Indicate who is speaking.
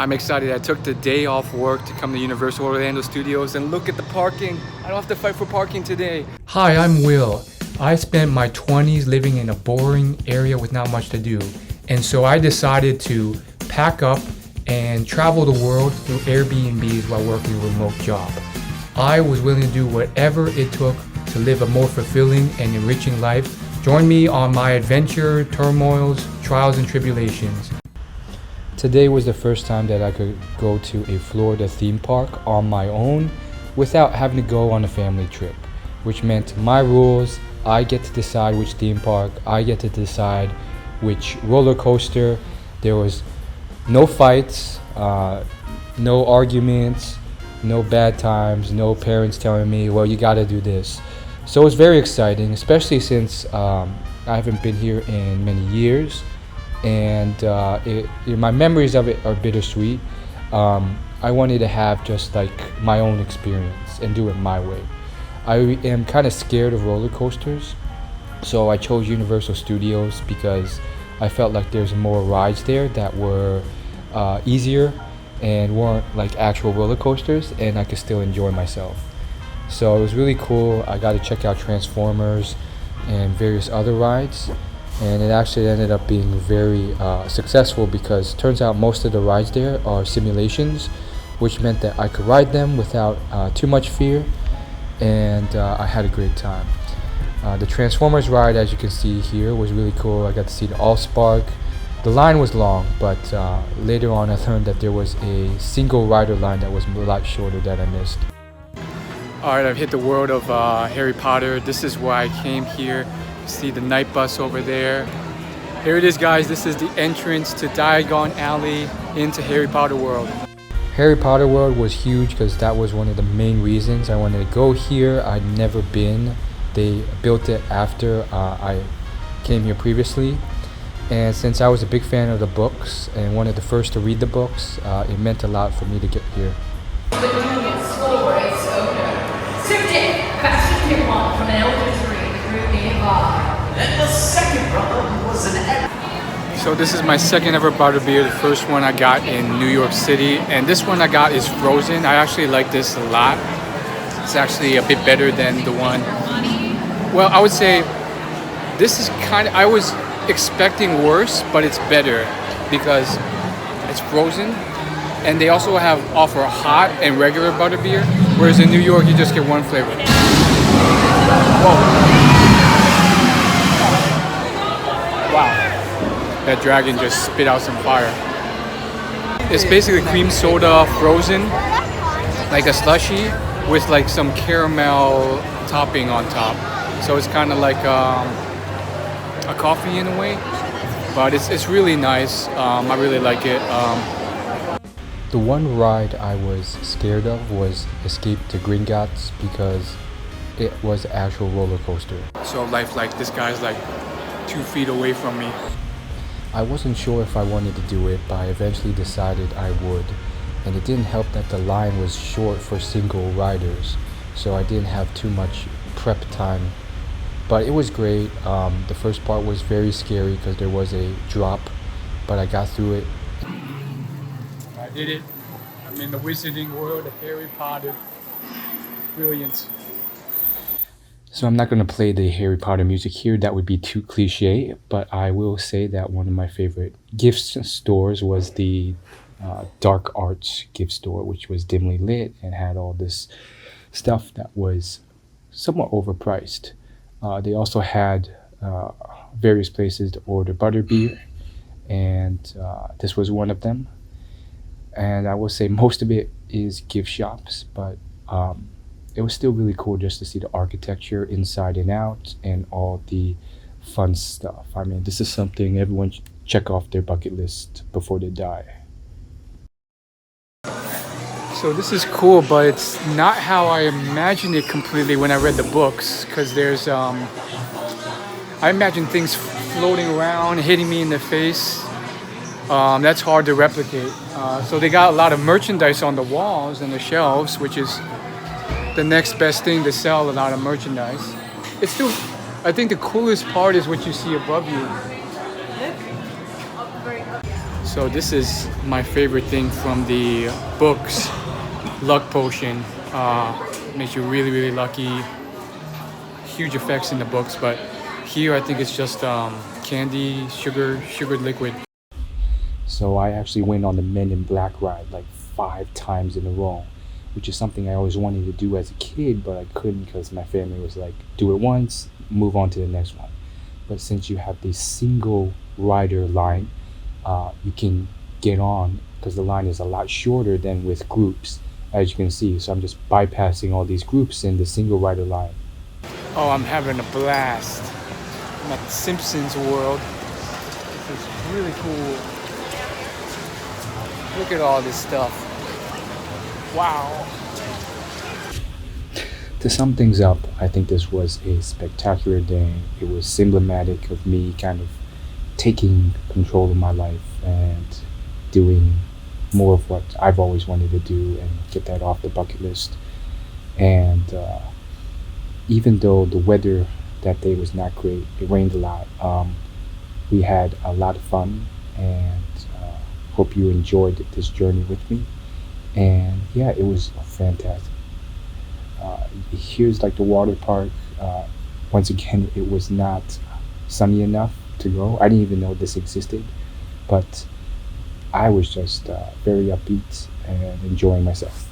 Speaker 1: I'm excited. I took the day off work to come to Universal Orlando Studios and look at the parking. I don't have to fight for parking today.
Speaker 2: Hi, I'm Will. I spent my 20s living in a boring area with not much to do. And so I decided to pack up and travel the world through Airbnbs while working a remote job. I was willing to do whatever it took to live a more fulfilling and enriching life. Join me on my adventure, turmoils, trials, and tribulations. Today was the first time that I could go to a Florida theme park on my own without having to go on a family trip, which meant my rules. I get to decide which theme park, I get to decide which roller coaster. There was no fights, no arguments, no bad times, no parents telling me, well, you gotta do this. So it was very exciting, especially since I haven't been here in many years, and my memories of it are bittersweet. I wanted to have just like my own experience and do it my way. I am kind of scared of roller coasters, so I chose Universal Studios because I felt like there's more rides there that were easier and weren't like actual roller coasters, and I could still enjoy myself. So it was really cool. I got to check out Transformers and various other rides, and it actually ended up being very successful because it turns out most of the rides there are simulations, which meant that I could ride them without too much fear, and I had a great time. The Transformers ride, as you can see here, was really cool. I got to see the Allspark. The line was long, but later on I learned that there was a single rider line that was a lot shorter that I missed.
Speaker 1: Alright, I've hit the world of Harry Potter. This is why I came here. You see the night bus over there. Here it is, guys. This is the entrance to Diagon Alley into Harry Potter World.
Speaker 2: Harry Potter World was huge because that was one of the main reasons I wanted to go here. I'd never been. They built it after I came here previously. And since I was a big fan of the books and one of the first to read the books, it meant a lot for me to get here.
Speaker 3: Question 1 from an elementary group nearby. And the second problem was an
Speaker 1: So this is my second ever butterbeer. The first one I got in New York City, and this one I got is frozen. I actually like this a lot. It's actually a bit better than the one. Well, I would say this is I was expecting worse, but it's better because it's frozen, and they also offer hot and regular butterbeer, whereas in New York you just get one flavor. Whoa. Wow, that dragon just spit out some fire. It's basically cream soda frozen, like a slushie with like some caramel topping on top. So it's kind of like a coffee in a way, but it's really nice. I really like it.
Speaker 2: The one ride I was scared of was Escape to Gringotts because it was an actual roller coaster.
Speaker 1: So like this guy's like 2 feet away from me.
Speaker 2: I wasn't sure if I wanted to do it, but I eventually decided I would. And it didn't help that the line was short for single riders, so I didn't have too much prep time. But it was great. The first part was very scary because there was a drop, but I got through it.
Speaker 1: I did it. I'm in the wizarding world of Harry Potter. Brilliant.
Speaker 2: So I'm not going to play the Harry Potter music here, that would be too cliche, but I will say that one of my favorite gift stores was the Dark Arts gift store, which was dimly lit and had all this stuff that was somewhat overpriced. They also had various places to order butterbeer, and this was one of them. And I will say most of it is gift shops, but it was still really cool just to see the architecture inside and out and all the fun stuff. I mean, this is something everyone should check off their bucket list before they die.
Speaker 1: So this is cool, but it's not how I imagined it completely when I read the books, because there's I imagine things floating around, hitting me in the face. That's hard to replicate. So they got a lot of merchandise on the walls and the shelves, which is the next best thing to sell, a lot of merchandise. It's still, I think the coolest part is what you see above you. So this is my favorite thing from the books. Luck potion. Makes you really, really lucky. Huge effects in the books, but here I think it's just candy, sugared liquid.
Speaker 4: So I actually went on the Men in Black ride like 5 times in a row, which is something I always wanted to do as a kid, but I couldn't because my family was like, do it once, move on to the next one. But since you have the single rider line, you can get on because the line is a lot shorter than with groups, as you can see. So I'm just bypassing all these groups in the single rider line.
Speaker 1: Oh, I'm having a blast. I'm at the Simpsons world. This is really cool. Look at all this stuff. Wow.
Speaker 4: To sum things up, I think this was a spectacular day. It was emblematic of me kind of taking control of my life and doing more of what I've always wanted to do and get that off the bucket list. And even though the weather that day was not great, it rained a lot. We had a lot of fun, and hope you enjoyed this journey with me. And yeah, it was fantastic. Here's like the water park. Once again, it was not sunny enough to go. I didn't even know this existed, but I was just very upbeat and enjoying myself.